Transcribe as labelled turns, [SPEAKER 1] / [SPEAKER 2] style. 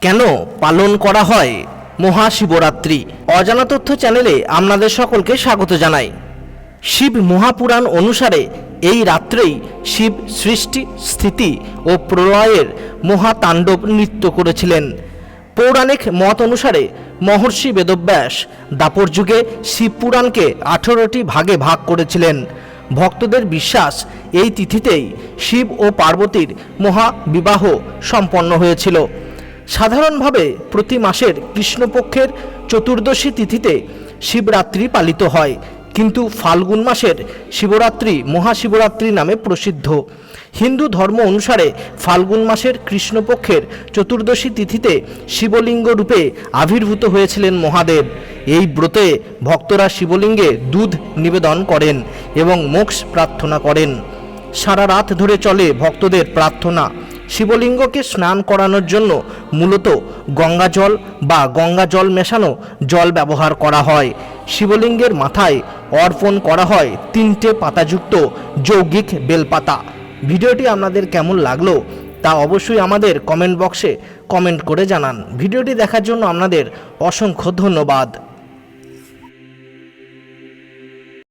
[SPEAKER 1] কেন পালন করা হয় মহাশিবরাত্রি? অজানা তথ্য চ্যানেলে আপনাদের সকলকে স্বাগত জানাই। শিব মহাপুরাণ অনুসারে এই রাত্রেই শিব সৃষ্টি, স্থিতি ও প্রলয়ের মহাতাণ্ডব নৃত্য করেছিলেন। পৌরাণিক মত অনুসারে মহর্ষি বেদব্যাস দাপর যুগে শিবপুরাণকে 18টি ভাগে ভাগ করেছিলেন। ভক্তদের বিশ্বাস এই তিথিতেই শিব ও পার্বতীর মহাবিবাহ সম্পন্ন হয়েছিল। সাধারণভাবে প্রতি মাসের কৃষ্ণপক্ষের চতুর্দশী তিথিতে শিবরাত্রি পালিত হয়, কিন্তু ফাল্গুন মাসের শিবরাত্রি মহাশিবরাত্রি নামে প্রসিদ্ধ। হিন্দু ধর্ম অনুসারে ফাল্গুন মাসের কৃষ্ণপক্ষের চতুর্দশী তিথিতে শিবলিঙ্গ রূপে আবির্ভূত হয়েছিলেন মহাদেব। এই ব্রতে ভক্তরা শিবলিঙ্গে দুধ নিবেদন করেন এবং মোক্ষ প্রার্থনা করেন। সারা রাত ধরে চলে ভক্তদের প্রার্থনা। শিবলিঙ্গকে স্নান করানোর জন্য মূলত গঙ্গা জল বা গঙ্গা জল মেশানো জল ব্যবহার করা হয়। শিবলিঙ্গের মাথায় অর্পণ করা হয় 3টে পাতাযুক্ত যৌগিক বেলপাতা। ভিডিওটি আপনাদের কেমন লাগলো তা অবশ্যই আমাদের কমেন্ট বক্সে কমেন্ট করে জানান। ভিডিওটি দেখার জন্য আপনাদের অসংখ্য ধন্যবাদ।